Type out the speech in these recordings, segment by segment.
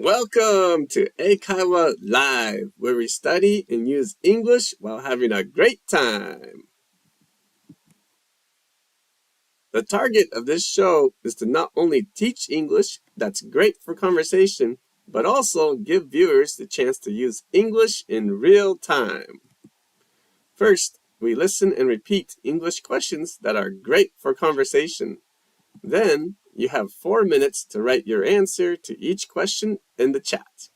Welcome to 英会話 Live, where we study and use English while having a great time. The target of this show is to not only teach English that's great for conversation, but also give viewers the chance to use English in real time. First, we listen and repeat English questions that are great for conversation. Then, you have 4 minutes to write your answer to each question in the chat.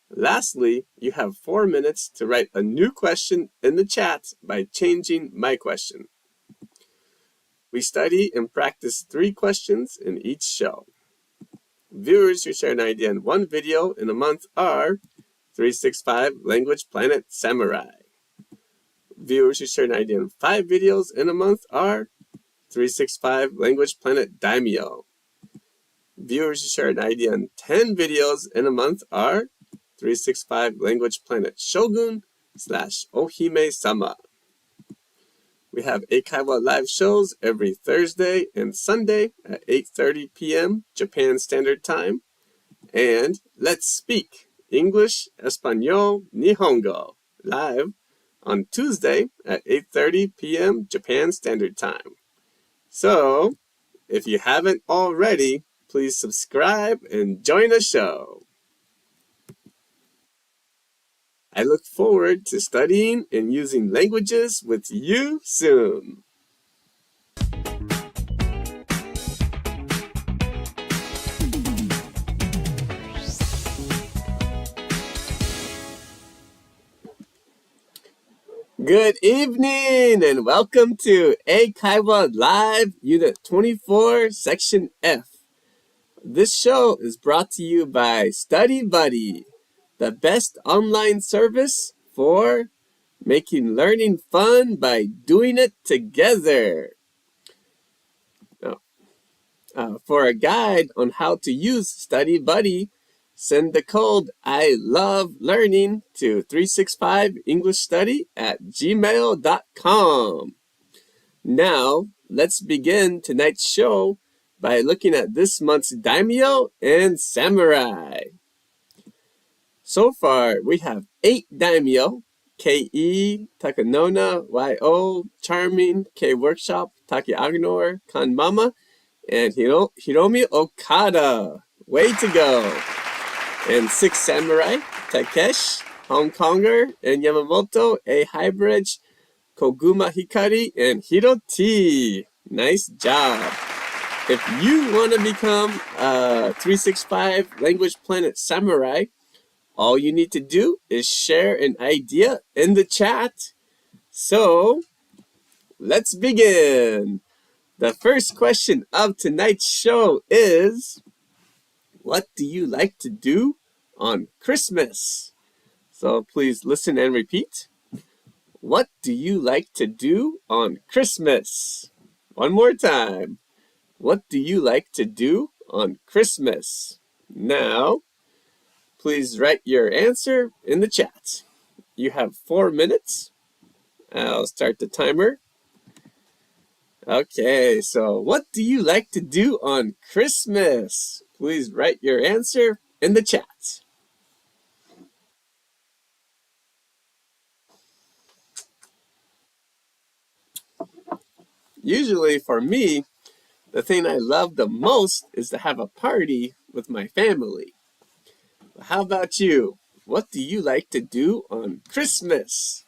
Lastly, you have 4 minutes to write a new question in the chat by changing my question. We study and practice 3 questions in each show. Viewers who share an idea in 1 video in a month are 365 Language Planet Samurai. Viewers who share an idea in 5 videos in a month are 365 Language Planet Daimyo. Viewers who share an idea in 10 videos in a month are 365 Language Planet Shogun / Ohime-sama. We have 英会話 live shows every Thursday and Sunday at 8:30 p.m. Japan Standard Time. And Let's Speak English, Espanol, Nihongo live on Tuesday at 8:30 p.m. Japan Standard Time. So, if you haven't already, please subscribe and join the show. I look forward to studying and using languages with you soon. Good evening and welcome to 英会話 Live Unit 24 Section F. This show is brought to you by Study Buddy, the best online service for making learning fun by doing it together. For a guide on how to use Study Buddy, send the code I love learning to 365englishstudy@gmail.com. Now, let's begin tonight's show by looking at this month's daimyo and samurai. So far, we have 8 daimyo: K.E., Takanona, Y.O., Charming, K-Workshop, Taki Agnor, Kan Mama, and Hiromi Okada. Way to go! And 6 samurai: Takesh, Hong Konger, and Yamamoto, A. Highbridge, Koguma Hikari, and Hiro T. Nice job! If you want to become a 365 Language Planet Samurai, all you need to do is share an idea in the chat. So, let's begin. The first question of tonight's show is, what do you like to do on Christmas? So please listen and repeat. What do you like to do on Christmas? One more time. What do you like to do on Christmas? Now, please write your answer in the chat. You have 4 minutes. I'll start the timer. Okay, so what do you like to do on Christmas? Please write your answer in the chat. Usually for me, the thing I love the most is to have a party with my family. How about you? What do you like to do on Christmas?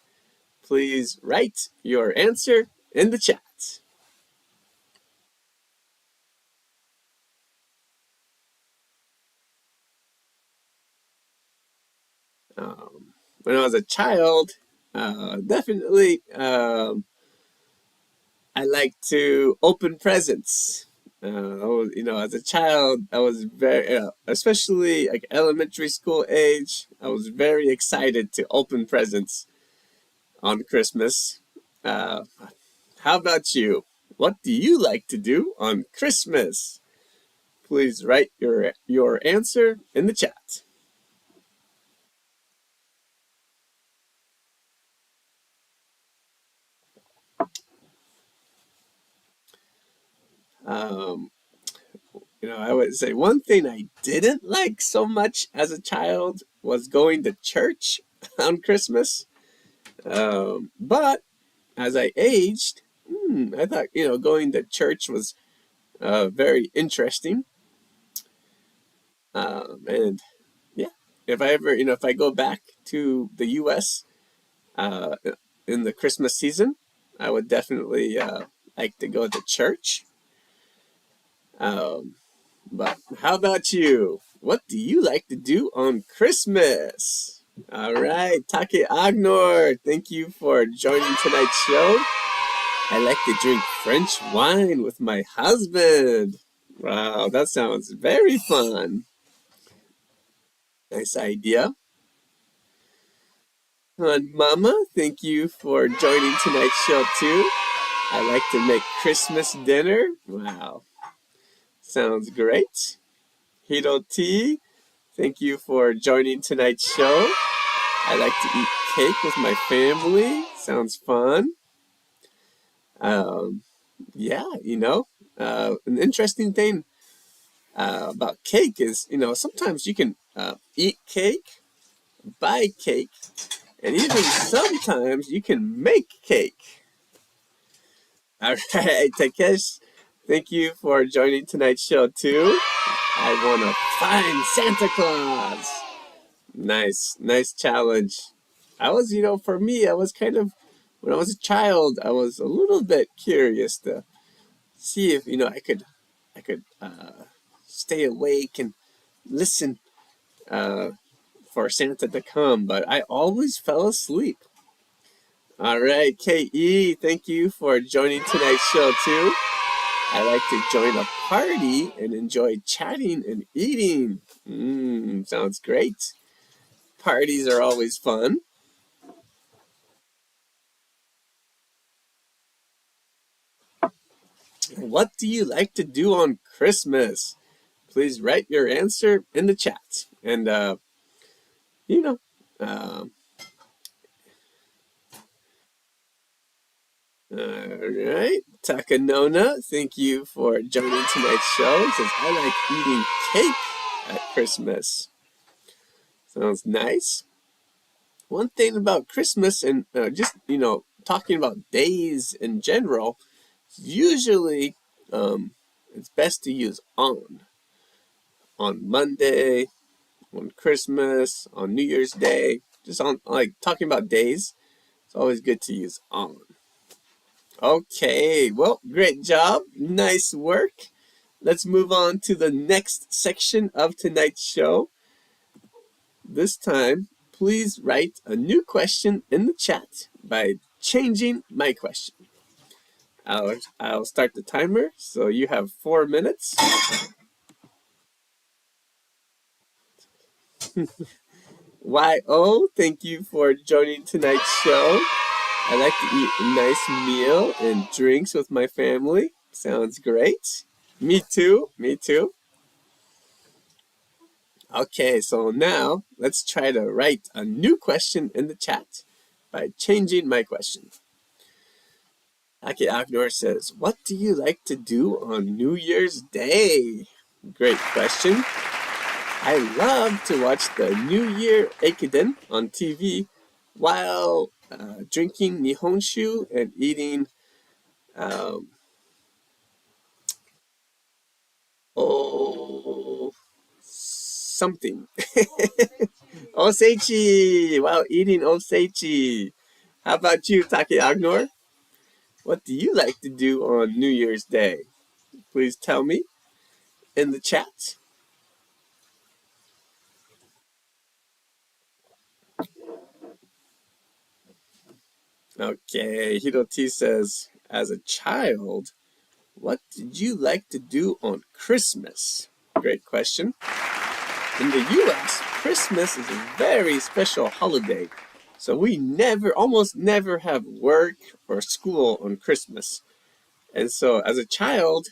Please write your answer in the chat. When I was a child, definitely I like to open presents. As a child, I was very, especially like elementary school age, I was very excited to open presents on Christmas. How about you? What do you like to do on Christmas? Please write your answer in the chat. I would say one thing I didn't like so much as a child was going to church on Christmas. But as I aged, I thought, going to church was very interesting. And yeah, if I ever, if I go back to the U.S. Uh, in the Christmas season, I would definitely like to go to church. Um, but how about you? What do you like to do on Christmas? All right, Take Agnor, thank you for joining tonight's show. I like to drink French wine with my husband. Wow, that sounds very fun. Nice idea. And Mama, thank you for joining tonight's show too. I like to make Christmas dinner. Wow, sounds great. Hiro T, thank you for joining tonight's show. I like to eat cake with my family. Sounds fun. Um, yeah, an interesting thing about cake is, sometimes you can eat cake, buy cake, and even sometimes you can make cake. All right, Takesh, thank you for joining tonight's show too. I want to find Santa Claus. Nice challenge. For me, I was kind of, when I was a child, I was a little bit curious to see if, I could stay awake and listen uh, for Santa to come, but I always fell asleep. All right, KE, thank you for joining tonight's show too. I like to join a party and enjoy chatting and eating. Sounds great. Parties are always fun. What do you like to do on Christmas? Please write your answer in the chat. And, you know, uh, all right. Takanona, thank you for joining tonight's show. It says, I like eating cake at Christmas. Sounds nice. One thing about Christmas and just, talking about days in general, usually it's best to use on Monday, on Christmas, on New Year's Day, just on like talking about days. It's always good to use on. Okay, well, great job. Nice work. Let's move on to the next section of tonight's show. This time, please write a new question in the chat by changing my question. I'll start the timer, so you have 4 minutes. YO, thank you for joining tonight's show. I like to eat a nice meal and drinks with my family. Sounds great. Me too. Okay, so now let's try to write a new question in the chat by changing my question. Aki Agnor says, what do you like to do on New Year's Day? Great question. I love to watch the New Year Ekiden on TV while drinking Nihonshu and eating something. Oseichi! While eating oseichi. How about you, Take Agnor? What do you like to do on New Year's Day? Please tell me in the chat. Okay, Hiroti says, as a child, what did you like to do on Christmas? Great question. In the US, Christmas is a very special holiday. So we almost never have work or school on Christmas. And so as a child,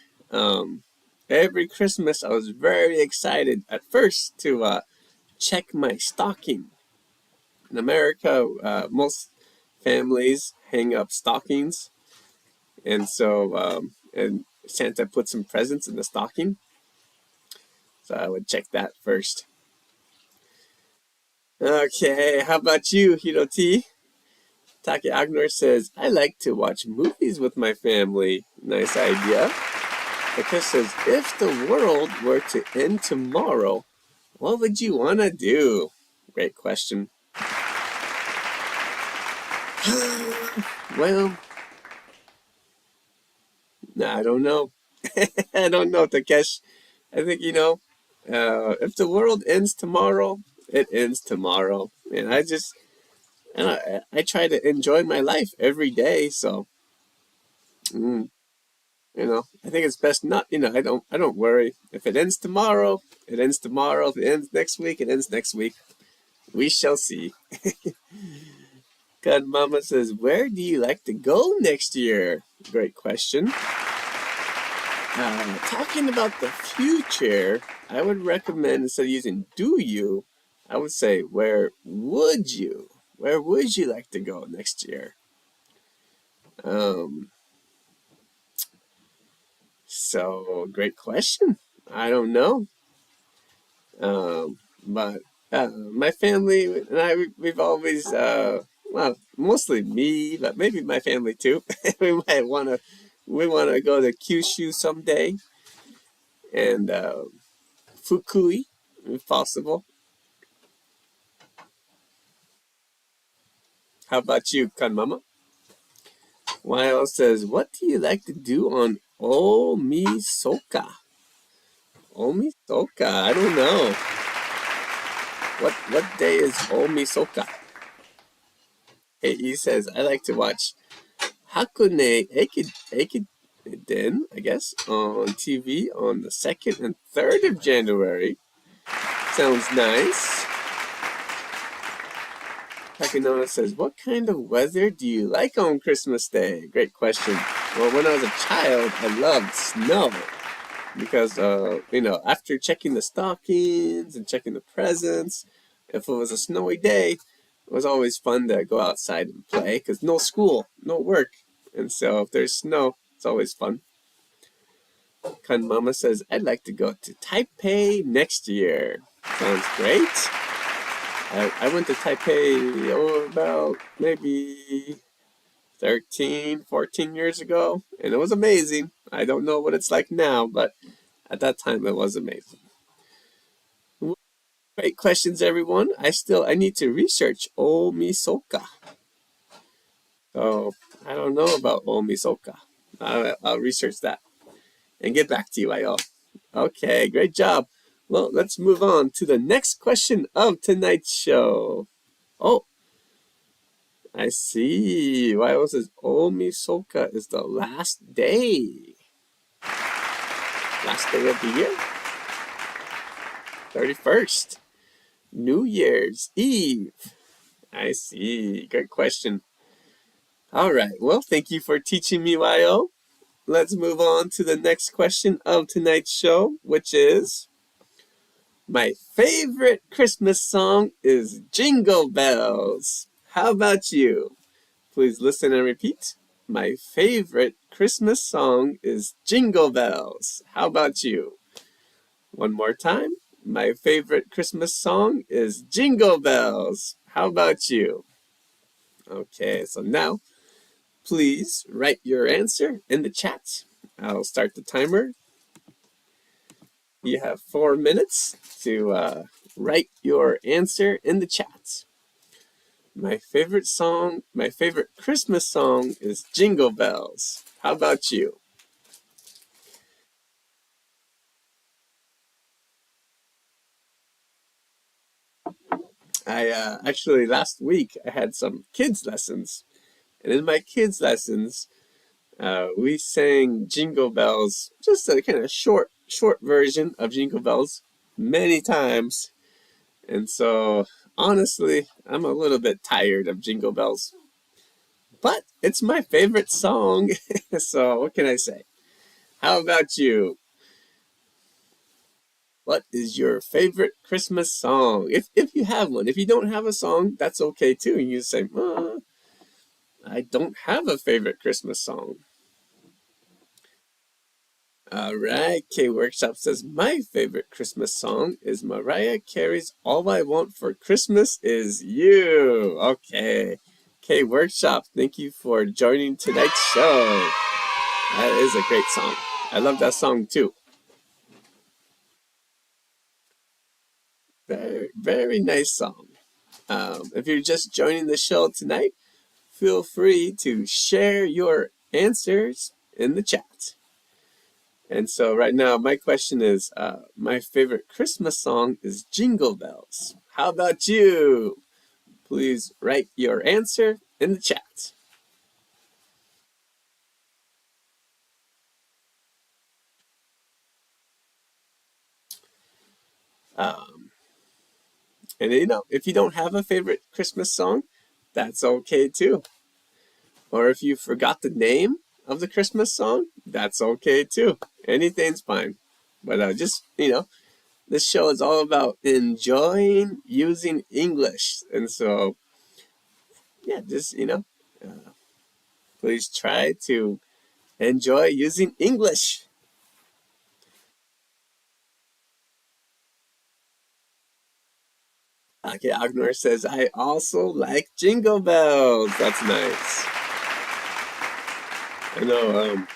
every Christmas I was very excited at first to check my stocking. In America, most families hang up stockings. And so, and Santa put some presents in the stocking. So I would check that first. Okay, how about you, Hiroti? Taki Agnor says, I like to watch movies with my family. Nice idea. Because says, if the world were to end tomorrow, what would you want to do? Great question. Well, I don't know. I don't know, Takesh. I think, if the world ends tomorrow, it ends tomorrow. And I try to enjoy my life every day. So, I think it's best not, I don't worry. If it ends tomorrow, it ends tomorrow. If it ends next week, it ends next week. We shall see. God Mama says, where do you like to go next year? Great question. Talking about the future, I would recommend, instead of using do you, I would say, where would you? Where would you like to go next year? So, great question. I don't know. But my family and I, we've always, well, mostly me, but maybe my family too. we want to go to Kyushu someday, and Fukui, if possible. How about you, Kanmama? Weil says, what do you like to do on Omisoka? Omisoka, I don't know. What day is Omisoka? He says, I like to watch Hakone Ekiden, I guess, on TV on the 2nd and 3rd of January. Sounds nice. Takinona says, what kind of weather do you like on Christmas Day? Great question. Well, when I was a child, I loved snow. Because, after checking the stockings and checking the presents, if it was a snowy day, it was always fun to go outside and play. Because no school, no work. And so if there's snow, it's always fun. Kan Mama says, I'd like to go to Taipei next year. Sounds great. I went to Taipei about maybe 13, 14 years ago, and it was amazing. I don't know what it's like now, but at that time it was amazing. Great questions, everyone. I need to research Omisoka. So I don't know about Omisoka. I'll research that and get back to you, Ayol. Okay, great job. Well, let's move on to the next question of tonight's show. Oh, I see. Ayol says Omisoka is the last day. Last day of the year? 31st. New Year's Eve. I see. Good question. All right. Well, thank you for teaching me, Yo. Let's move on to the next question of tonight's show, which is, my favorite Christmas song is Jingle Bells. How about you? Please listen and repeat. My favorite Christmas song is Jingle Bells. How about you? One more time. My favorite Christmas song is Jingle Bells. How about you? Okay, so now, please write your answer in the chat. I'll start the timer. You have 4 minutes to write your answer in the chat. My favorite Christmas song is Jingle Bells. How about you? Actually, last week I had some kids lessons, and in my kids lessons, we sang Jingle Bells, just a kind of short version of Jingle Bells, many times. And so, honestly, I'm a little bit tired of Jingle Bells. But it's my favorite song, so what can I say? How about you? What is your favorite Christmas song? If you have one. If you don't have a song, that's okay too. You say, I don't have a favorite Christmas song. All right, K Workshop says, my favorite Christmas song is Mariah Carey's All I Want for Christmas Is You. Okay, K Workshop, thank you for joining tonight's show. That is a great song. I love that song too. Very, very nice song. If you're just joining the show tonight, feel free to share your answers in the chat. And so right now, my question is, my favorite Christmas song is Jingle Bells. How about you? Please write your answer in the chat. Um, and if you don't have a favorite Christmas song, that's okay too. Or if you forgot the name of the Christmas song, that's okay too. Anything's fine. But this show is all about enjoying using English. And so, yeah, please try to enjoy using English. Okay, Agnor says, I also like Jingle Bells. That's nice. I know,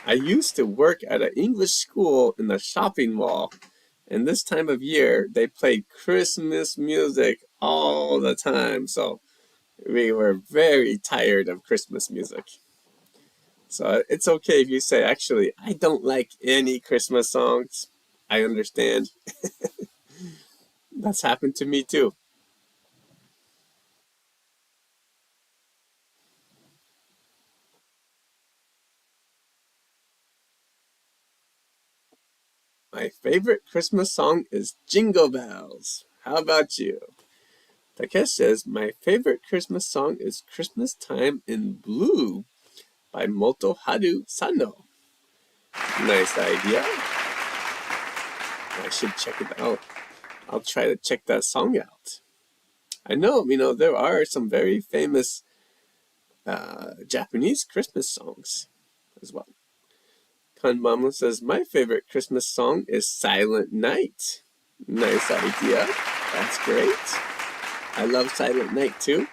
I used to work at an English school in the shopping mall. And this time of year, they played Christmas music all the time. So we were very tired of Christmas music. So it's okay if you say, actually, I don't like any Christmas songs. I understand. That's happened to me too. My favorite Christmas song is Jingle Bells. How about you? Takesh says, my favorite Christmas song is Christmas Time in Blue by Moto Haru Sano. Nice idea. I should check it out. I'll try to check that song out. I know, there are some very famous Japanese Christmas songs as well. Kanmamu says, my favorite Christmas song is Silent Night. Nice idea. That's great. I love Silent Night too.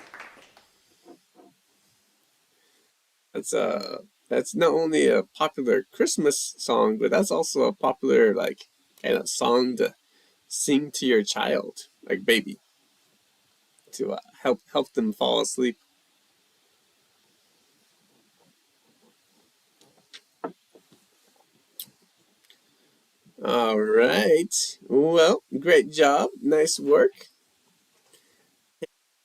That's not only a popular Christmas song, but that's also a popular kind of song to sing to your child, like baby, to help them fall asleep. All right. Well, great job. Nice work.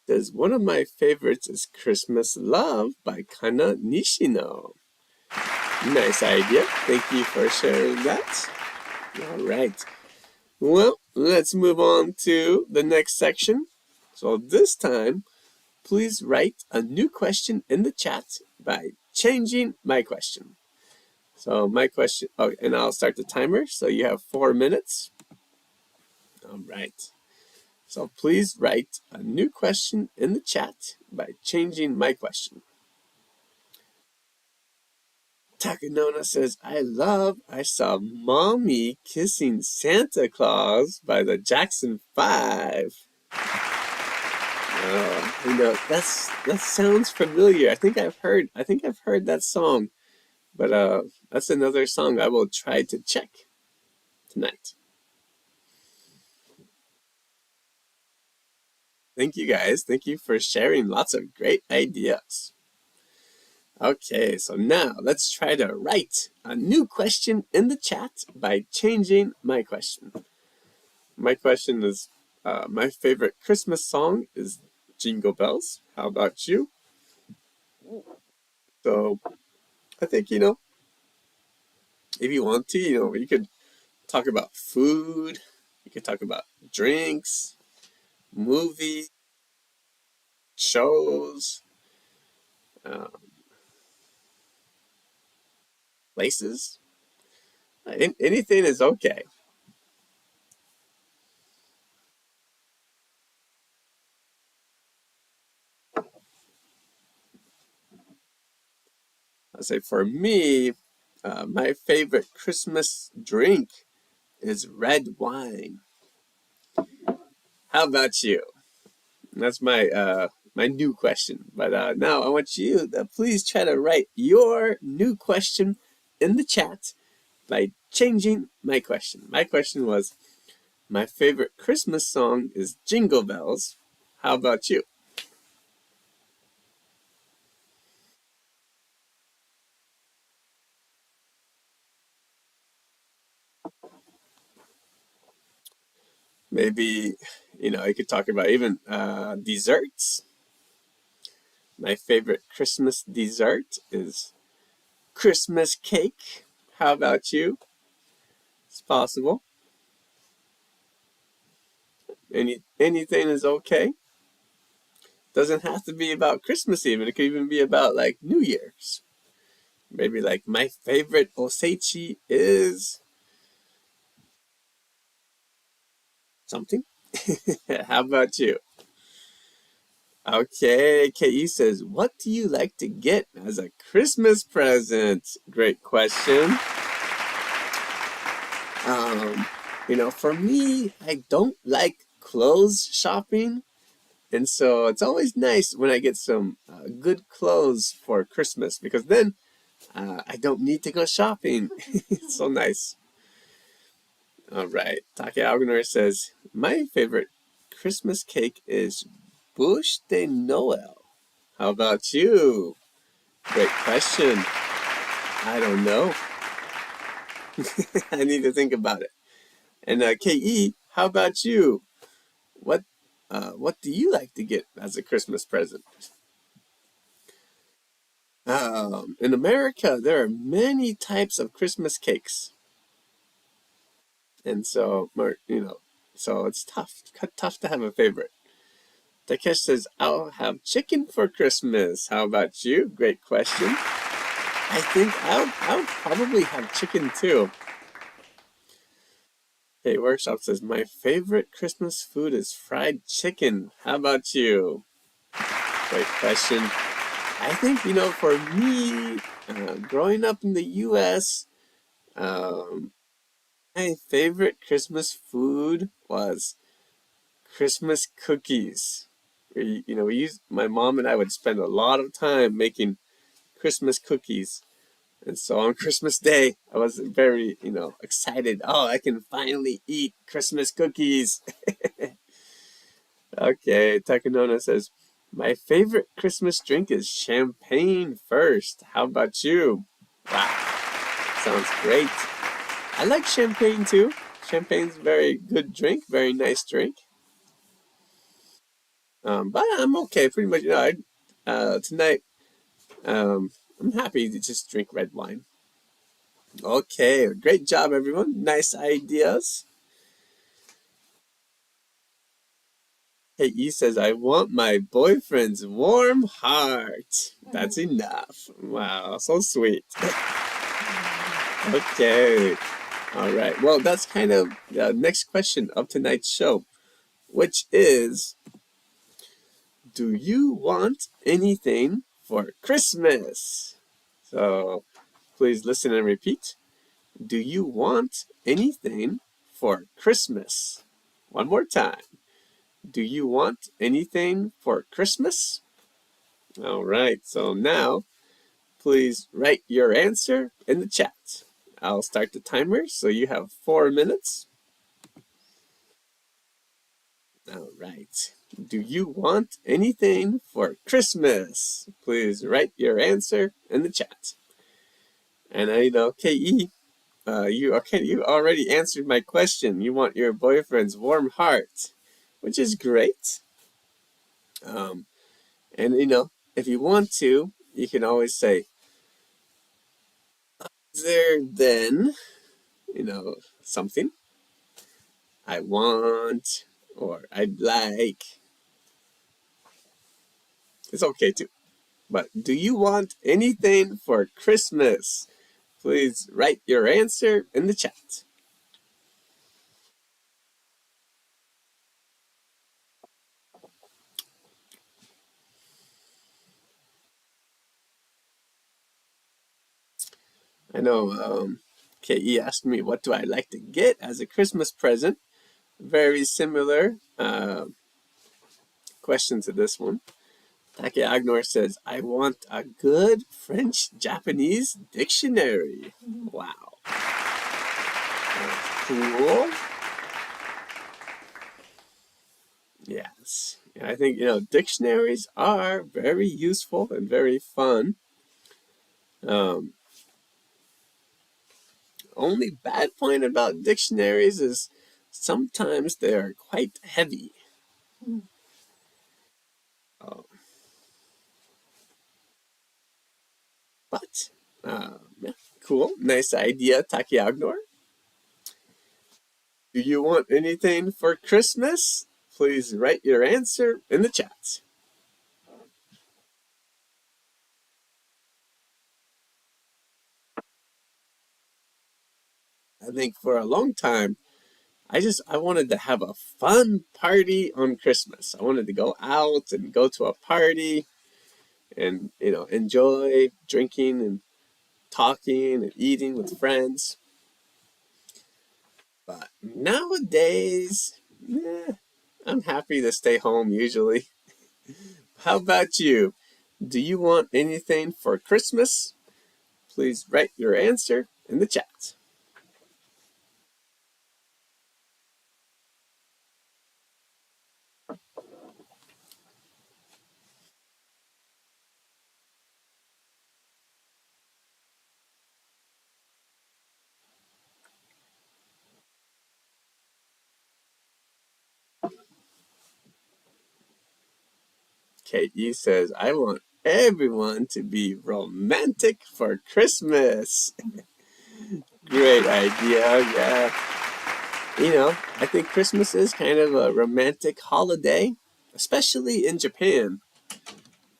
Says one of my favorites is Christmas Love by Kana Nishino. Nice idea. Thank you for sharing that. All right. Well, let's move on to the next section. So this time, please write a new question in the chat by changing my question. So my question, and I'll start the timer. So you have 4 minutes. All right. So please write a new question in the chat by changing my question. Takanona says, I saw Mommy Kissing Santa Claus by the Jackson 5. That sounds familiar. I think I've heard that song. But that's another song I will try to check tonight. Thank you guys. Thank you for sharing lots of great ideas. Okay, so now let's try to write a new question in the chat by changing my question. My question is, my favorite Christmas song is Jingle Bells. How about you? So I think, if you want to, you could talk about food. You could talk about drinks, movies, shows, um, places. Anything is okay. I say for me, My favorite Christmas drink is red wine. How about you? That's my new question. But now I want you to please try to write your new question in the chat by changing my question. My question was, my favorite Christmas song is Jingle Bells. How about you? Maybe, you could talk about even desserts. My favorite Christmas dessert is Christmas cake. How about you? It's possible. Anything is okay. Doesn't have to be about Christmas even. It could even be about like New Year's. Maybe like my favorite osechi is something. How about you? Okay, KE says, what do you like to get as a Christmas present? Great question. For me, I don't like clothes shopping. And so it's always nice when I get some good clothes for Christmas because then I don't need to go shopping. It's so nice. All right. Take Algenor says, my favorite Christmas cake is Bouche de Noël. How about you? Great question. I don't know. I need to think about it. And KE, how about you? What do you like to get as a Christmas present? In America, there are many types of Christmas cakes, and so it's tough to have a favorite. Takesh says, "I'll have chicken for Christmas." How about you? Great question. I think I'll probably have chicken too. Hey, Workshop says, my favorite Christmas food is fried chicken. How about you? Great question. I think, for me, growing up in the U.S., my favorite Christmas food was Christmas cookies. My mom and I would spend a lot of time making Christmas cookies. And so on Christmas Day, I was very, excited. Oh, I can finally eat Christmas cookies. Okay, Takanona says, my favorite Christmas drink is champagne first. How about you? Wow, sounds great. I like champagne too. Champagne's a very good drink, very nice drink. But I'm okay, pretty much. Tonight, I'm happy to just drink red wine. Okay, great job, everyone. Nice ideas. Hey, E says, I want my boyfriend's warm heart. That's enough. Wow, so sweet. Okay. All right. Well, that's kind of the next question of tonight's show, which is, do you want anything for Christmas? So please listen and repeat. Do you want anything for Christmas? One more time. Do you want anything for Christmas? All right. So now, please write your answer in the chat. I'll start the timer. So you have 4 minutes. All right. Do you want anything for Christmas? Please write your answer in the chat. And I know, KE, you already answered my question. You want your boyfriend's warm heart, which is great. And if you want to, you can always say, other than, something I want or I'd like. It's okay too. But do you want anything for Christmas? Please write your answer in the chat. I know KE asked me, what do I like to get as a Christmas present? Very similar question to this one. Take Agnor says, I want a good French-Japanese dictionary. Wow. That's cool. Yes. I think, dictionaries are very useful and very fun. Only bad point about dictionaries is sometimes they are quite heavy. Oh, but, yeah, cool. Nice idea, Takiagnor. Do you want anything for Christmas? Please write your answer in the chat. I think for a long time, I wanted to have a fun party on Christmas. I wanted to go out and go to a party and, enjoy drinking and talking and eating with friends. But nowadays, I'm happy to stay home usually. How about you? Do you want anything for Christmas? Please write your answer in the chat. KE says, I want everyone to be romantic for Christmas. Great idea, yeah. I think Christmas is kind of a romantic holiday, especially in Japan.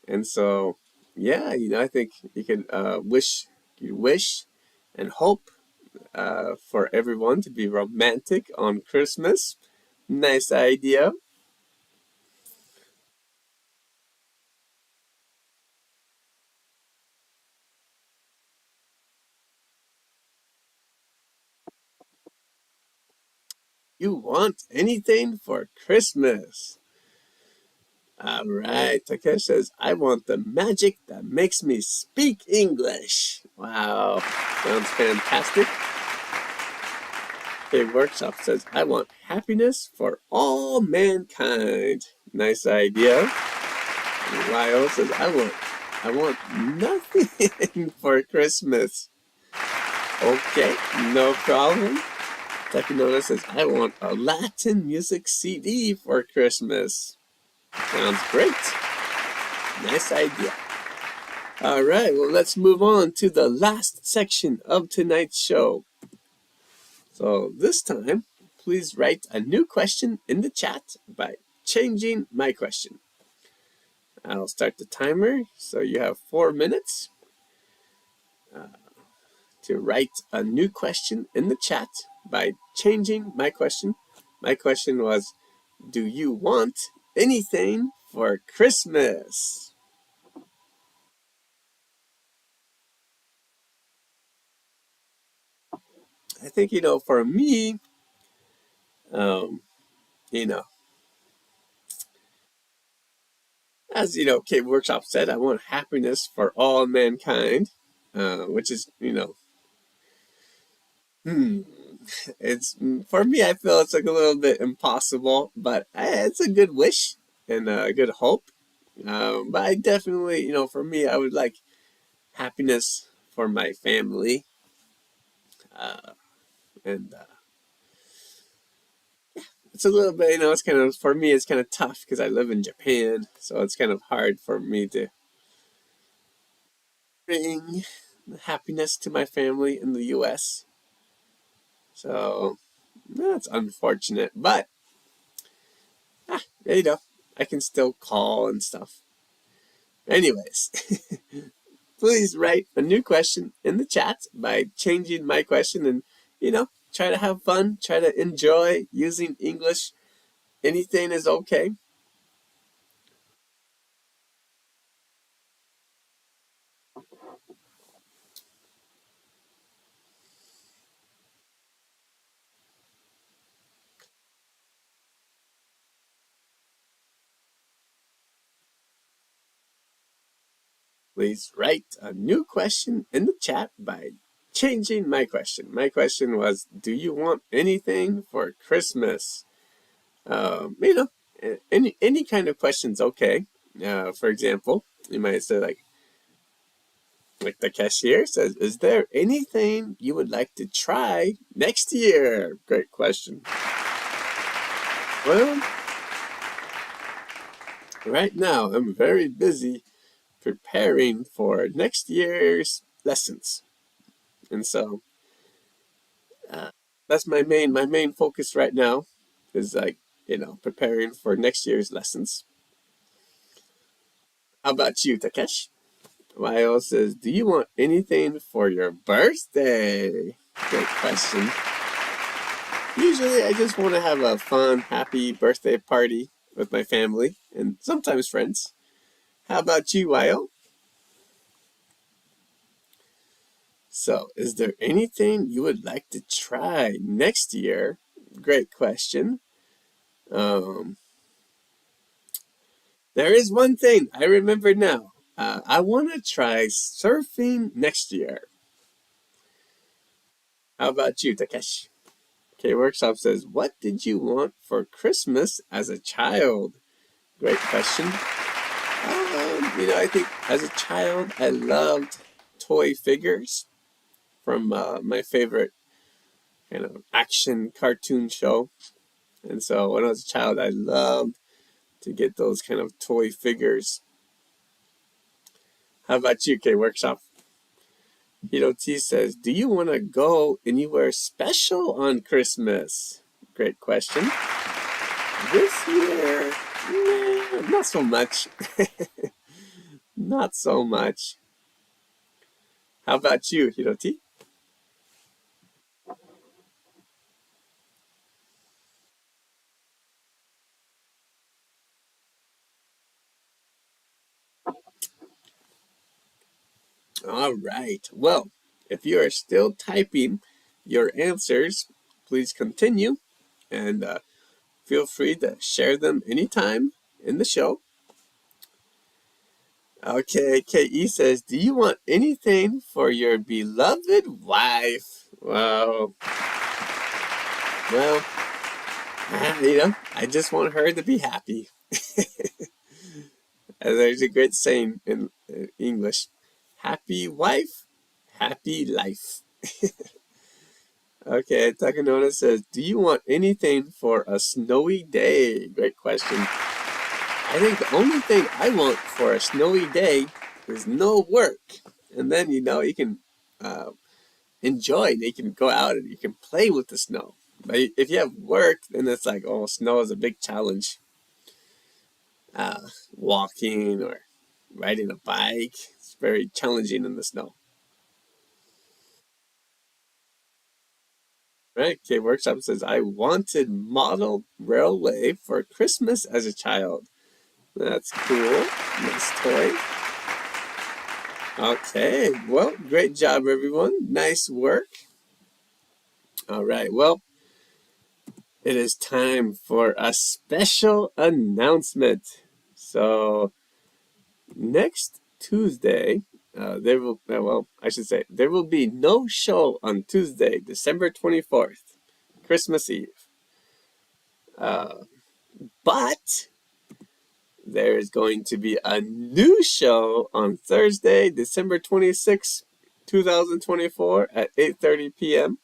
And so, yeah, I think you can wish and hope for everyone to be romantic on Christmas. Nice idea. You want anything for Christmas? All right, Takesh says, I want the magic that makes me speak English. Wow, sounds fantastic. A workshop says, I want happiness for all mankind. Nice idea. And Lyle says, I want nothing for Christmas. Okay, no problem. Takinoda says, I want a Latin music CD for Christmas. Sounds great. Nice idea. All right, well, let's move on to the last section of tonight's show. So this time, please write a new question in the chat by changing my question. I'll start the timer, so you have 4 minutes to write a new question in the chat by changing my question. My question was, do you want anything for Christmas? I think, for me, you know, as Kate Workshop said, I want happiness for all mankind, which is, it's for me. I feel it's like a little bit impossible, but it's a good wish and a good hope. But I definitely, for me, I would like happiness for my family, and it's a little bit, it's kind of for me, it's kind of tough because I live in Japan, so it's kind of hard for me to bring happiness to my family in the U.S. So that's unfortunate, but you know, I can still call and stuff. Anyways, please write a new question in the chat by changing my question and, try to have fun, try to enjoy using English. Anything is okay. please write a new question in the chat by changing my question. My question was, do you want anything for Christmas? Any kind of question's okay. For example, you might say like the cashier says, is there anything you would like to try next year? Great question. Well, right now I'm very busy preparing for next year's lessons. And so that's my main focus right now is preparing for next year's lessons. How about you, Takesh? Yo says, do you want anything for your birthday? Great question. Usually I just want to have a fun, happy birthday party with my family and sometimes friends. How about you, Yo? So, is there anything you would like to try next year? Great question. There is one thing I remember now. I want to try surfing next year. How about you, Takeshi? Okay, Workshop says, what did you want for Christmas as a child? Great question. I think as a child, I loved toy figures from my favorite kind of action cartoon show. And so when I was a child, I loved to get those kind of toy figures. How about you, K Workshop? Hito T says, do you want to go anywhere special on Christmas? Great question. This year, not so much. Not so much. How about you, Hito T? All right. Well, if you are still typing your answers, please continue and feel free to share them anytime in the show. Okay, KE says, do you want anything for your beloved wife? Well, I just want her to be happy. There's a great saying in English, happy wife, happy life. Okay, Takanona says, do you want anything for a snowy day? Great question. I think the only thing I want for a snowy day is no work. And then, you can enjoy it. You can go out and you can play with the snow. But if you have work, then it's like, oh, snow is a big challenge. Walking or riding a bike, it's very challenging in the snow. Right, K Workshop says, I wanted model railway for Christmas as a child. That's cool. Nice toy. Okay, well, great job, everyone. Nice work. All right, well, it is time for a special announcement. So, next Tuesday, there will be no show on Tuesday, December 24th, Christmas Eve. But there is going to be a new show on Thursday, December 26th, 2024 at 8:30 p.m.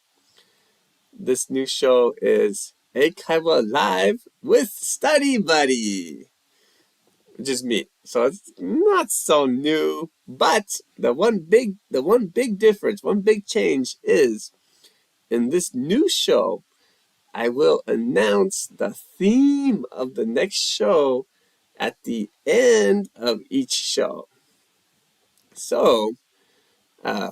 This new show is Eikaiwa Live with Study Buddy, which is me. So it's not so new, but the one big difference, one big change is in this new show, I will announce the theme of the next show at the end of each show. So,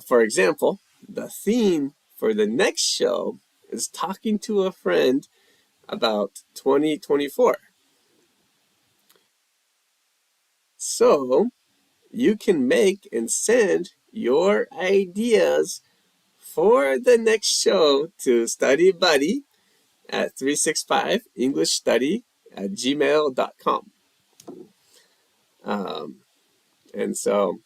for example, the theme for the next show is talking to a friend about 2024. So, you can make and send your ideas for the next show to Study Buddy at 365englishstudy@gmail.com. And so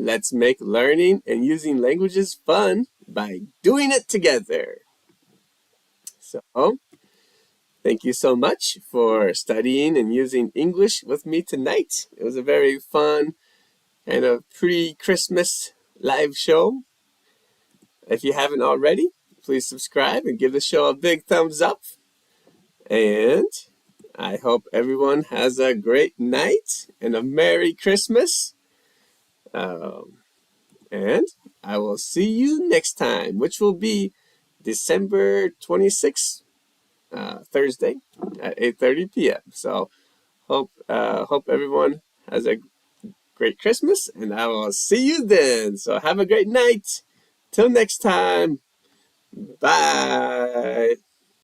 let's make learning and using languages fun by doing it together. So, thank you so much for studying and using English with me tonight. It was a very fun and a pre-Christmas live show. If you haven't already, please subscribe and give the show a big thumbs up. And I hope everyone has a great night and a Merry Christmas. And I will see you next time, which will be December 26th, Thursday at 8:30 p.m. So hope everyone has a great Christmas, and I will see you then. So have a great night. Till next time. Bye.